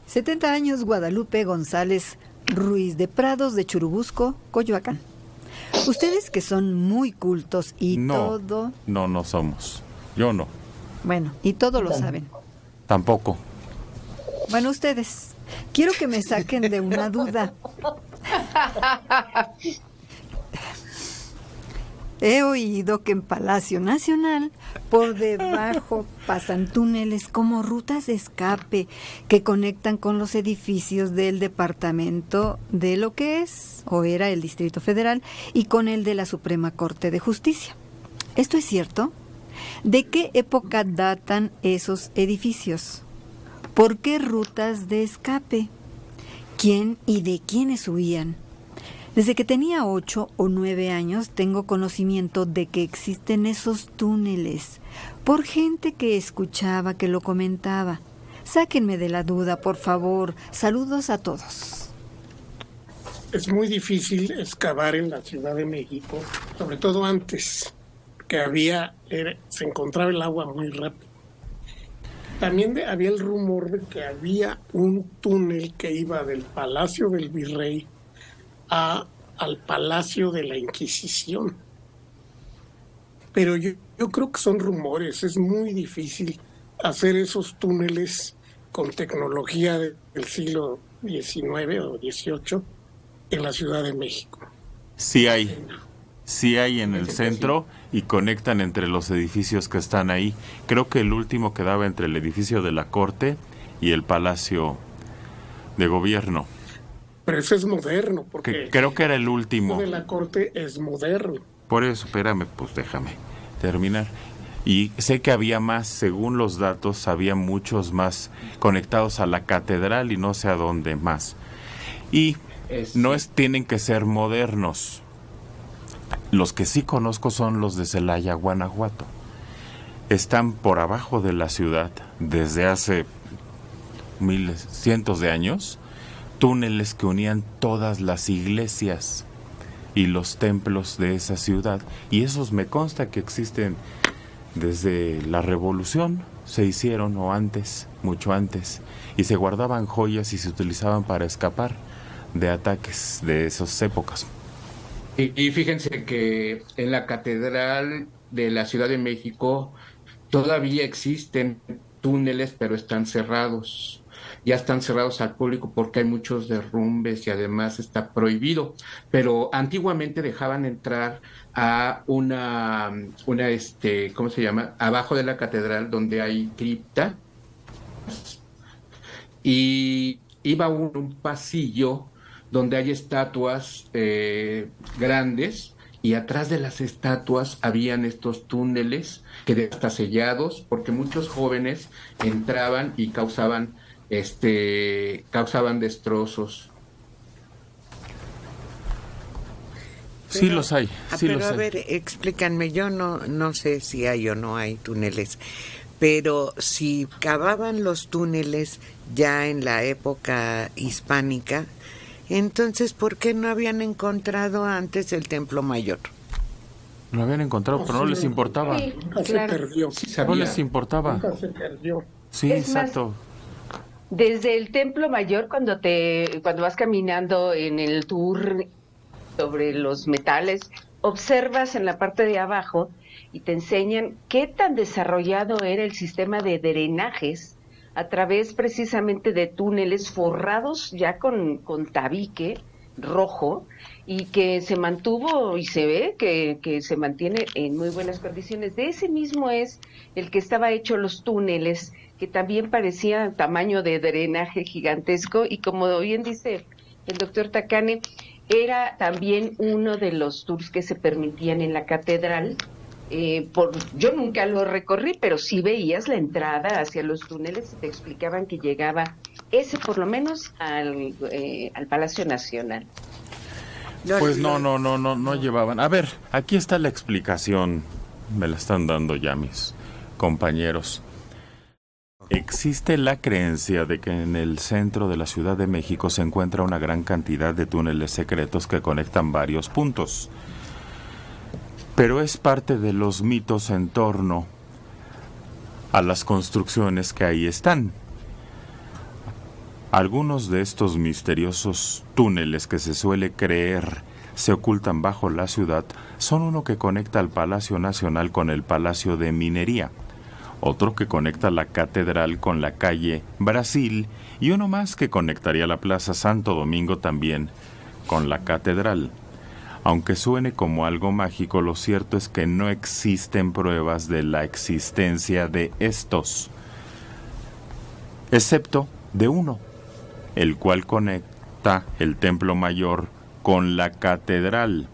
70 años Guadalupe González Ruiz de Prados de Churubusco, Coyoacán. Ustedes que son muy cultos y todo... No somos. Yo no. Bueno, y todo lo saben. Tampoco. Bueno, ustedes, quiero que me saquen de una duda. He oído que en Palacio Nacional, por debajo, pasan túneles como rutas de escape que conectan con los edificios del departamento de lo que es o era el Distrito Federal y con el de la Suprema Corte de Justicia. ¿Esto es cierto? ¿De qué época datan esos edificios? ¿Por qué rutas de escape? ¿Quién y de quiénes huían? Desde que tenía 8 o 9 años tengo conocimiento de que existen esos túneles, por gente que escuchaba que lo comentaba. Sáquenme de la duda, por favor. Saludos a todos. Es muy difícil excavar en la Ciudad de México, sobre todo antes, que se encontraba el agua muy rápido. También había el rumor de que había un túnel que iba del Palacio del Virrey al Palacio de la Inquisición. Pero yo creo que son rumores, es muy difícil hacer esos túneles con tecnología del siglo XIX o XVIII en la Ciudad de México. Sí hay en el centro y conectan entre los edificios que están ahí. Creo que el último quedaba entre el edificio de la Corte y el Palacio de Gobierno. Pero eso es moderno, porque... Creo que era el último. De la Corte es moderno. Por eso, espérame, pues déjame terminar. Y sé que había más, según los datos, había muchos más conectados a la catedral y no sé a dónde más. Y tienen que ser modernos. Los que sí conozco son los de Celaya, Guanajuato. Están por abajo de la ciudad desde hace cientos de años. Túneles que unían todas las iglesias y los templos de esa ciudad. Y esos me consta que existen desde la Revolución, se hicieron o antes, mucho antes. Y se guardaban joyas y se utilizaban para escapar de ataques de esas épocas. Y fíjense que en la Catedral de la Ciudad de México todavía existen túneles, pero están cerrados. Ya están cerrados al público porque hay muchos derrumbes y además está prohibido. Pero antiguamente dejaban entrar a una ¿cómo se llama? Abajo de la catedral donde hay cripta. Y iba un pasillo donde hay estatuas grandes y atrás de las estatuas habían estos túneles que hasta sellados porque muchos jóvenes entraban y causaban destrozos. Sí los hay. Sí pero los hay. A ver, explícanme, yo no sé si hay o no hay túneles, pero si cavaban los túneles ya en la época hispánica, entonces ¿por qué no habían encontrado antes el Templo Mayor? Lo habían encontrado, pero no les importaba. Sí, nunca se perdió. No les importaba. Nunca se perdió. Sí, Es exacto. más, desde el Templo Mayor, cuando vas caminando en el tour sobre los metales, observas en la parte de abajo y te enseñan qué tan desarrollado era el sistema de drenajes a través precisamente de túneles forrados ya con tabique rojo y que se mantuvo y se ve que se mantiene en muy buenas condiciones. De ese mismo es el que estaba hecho los túneles, que también parecía tamaño de drenaje gigantesco y como bien dice el doctor Takane, era también uno de los tours que se permitían en la catedral. Yo nunca lo recorrí, pero sí veías la entrada hacia los túneles y te explicaban que llegaba ese por lo menos al Palacio Nacional. Pues no llevaban. A ver, aquí está la explicación. Me la están dando ya mis compañeros. Existe la creencia de que en el centro de la Ciudad de México se encuentra una gran cantidad de túneles secretos que conectan varios puntos. Pero es parte de los mitos en torno a las construcciones que ahí están. Algunos de estos misteriosos túneles que se suele creer se ocultan bajo la ciudad son uno que conecta al Palacio Nacional con el Palacio de Minería, otro que conecta la Catedral con la calle Brasil y uno más que conectaría la Plaza Santo Domingo también con la Catedral. Aunque suene como algo mágico, lo cierto es que no existen pruebas de la existencia de estos, excepto de uno, el cual conecta el Templo Mayor con la Catedral.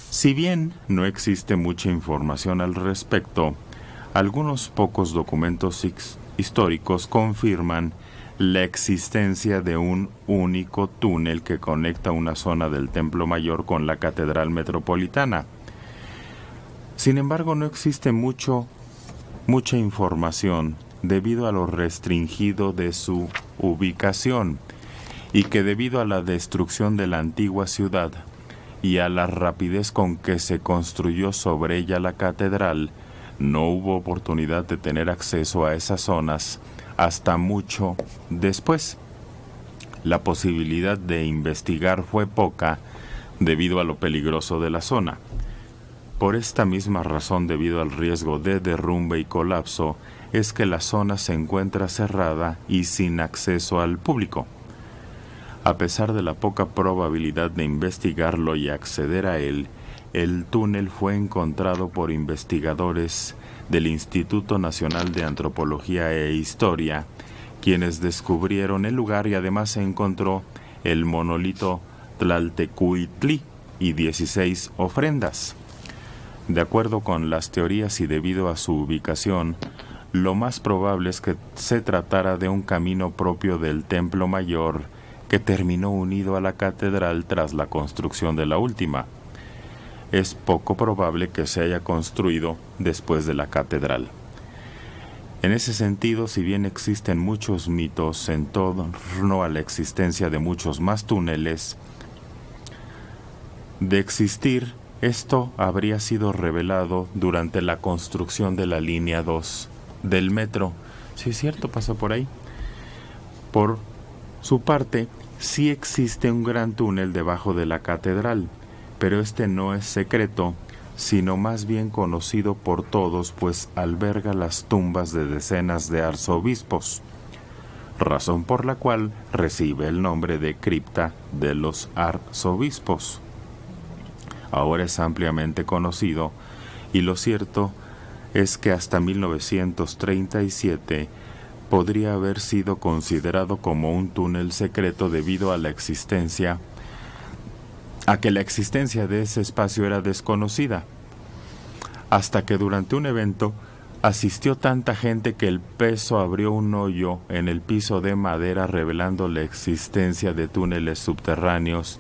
Si bien no existe mucha información al respecto, algunos pocos documentos históricos confirman la existencia de un único túnel que conecta una zona del Templo Mayor con la Catedral Metropolitana. Sin embargo, no existe mucha información debido a lo restringido de su ubicación y que debido a la destrucción de la antigua ciudad y a la rapidez con que se construyó sobre ella la catedral, no hubo oportunidad de tener acceso a esas zonas hasta mucho después. La posibilidad de investigar fue poca debido a lo peligroso de la zona. Por esta misma razón, debido al riesgo de derrumbe y colapso, es que la zona se encuentra cerrada y sin acceso al público. A pesar de la poca probabilidad de investigarlo y acceder a él, el túnel fue encontrado por investigadores del Instituto Nacional de Antropología e Historia, quienes descubrieron el lugar y además se encontró el monolito Tlaltecuhtli y 16 ofrendas. De acuerdo con las teorías y debido a su ubicación, lo más probable es que se tratara de un camino propio del Templo Mayor que terminó unido a la catedral tras la construcción de la última. Es poco probable que se haya construido después de la catedral. En ese sentido, si bien existen muchos mitos en torno a la existencia de muchos más túneles, de existir, esto habría sido revelado durante la construcción de la línea 2 del metro. Sí, es cierto, pasa por ahí. Por su parte, sí existe un gran túnel debajo de la catedral, pero este no es secreto, sino más bien conocido por todos, pues alberga las tumbas de decenas de arzobispos, razón por la cual recibe el nombre de cripta de los arzobispos. Ahora es ampliamente conocido, y lo cierto es que hasta 1937 podría haber sido considerado como un túnel secreto debido a que la existencia de ese espacio era desconocida, hasta que durante un evento asistió tanta gente que el peso abrió un hoyo en el piso de madera revelando la existencia de túneles subterráneos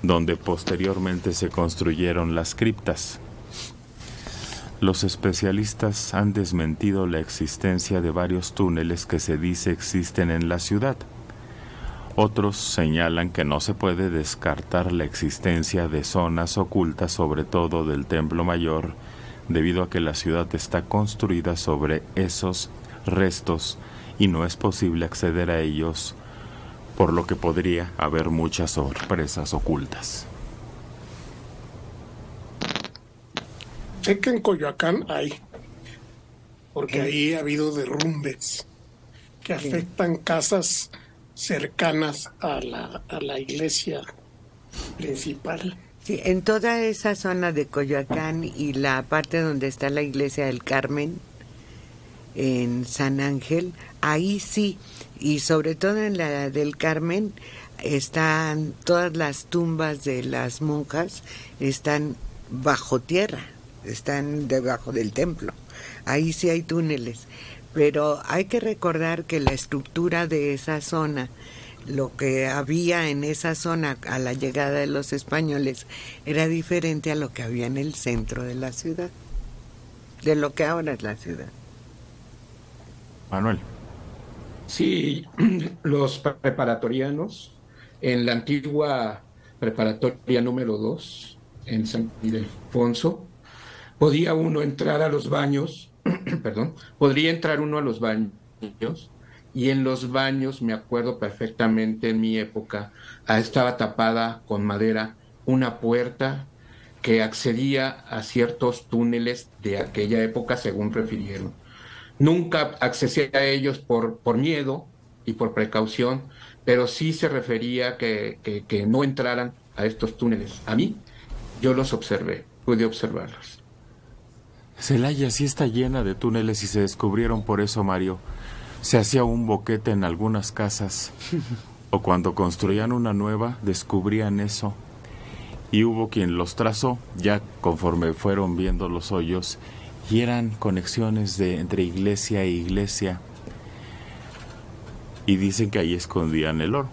donde posteriormente se construyeron las criptas. Los especialistas han desmentido la existencia de varios túneles que se dice existen en la ciudad. Otros señalan que no se puede descartar la existencia de zonas ocultas, sobre todo del Templo Mayor, debido a que la ciudad está construida sobre esos restos y no es posible acceder a ellos, por lo que podría haber muchas sorpresas ocultas. Sé que en Coyoacán hay, porque ahí ha habido derrumbes que afectan casas cercanas a la iglesia principal. Sí, en toda esa zona de Coyoacán y la parte donde está la iglesia del Carmen, en San Ángel, ahí sí, y sobre todo en la del Carmen, están todas las tumbas de las monjas, están bajo tierra, están debajo del templo. Ahí sí hay túneles, pero hay que recordar que la estructura de esa zona, lo que había en esa zona a la llegada de los españoles, era diferente a lo que había en el centro de la ciudad, de lo que ahora es la ciudad. Manuel. Sí, los preparatorianos en la antigua preparatoria número 2 en San Ildefonso, podía uno entrar a los baños, perdón, podría entrar uno a los baños y en los baños, me acuerdo perfectamente en mi época, estaba tapada con madera una puerta que accedía a ciertos túneles de aquella época, según refirieron. Nunca accesé a ellos por miedo y por precaución, pero sí se refería que no entraran a estos túneles. A mí, yo los observé, pude observarlos. Celaya sí está llena de túneles y se descubrieron por eso, Mario. Se hacía un boquete en algunas casas o cuando construían una nueva descubrían eso. Y hubo quien los trazó ya conforme fueron viendo los hoyos y eran conexiones entre iglesia e iglesia. Y dicen que ahí escondían el oro.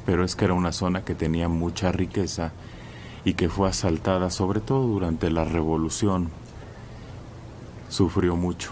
Pero es que era una zona que tenía mucha riqueza y que fue asaltada sobre todo durante la Revolución. Sufrió mucho.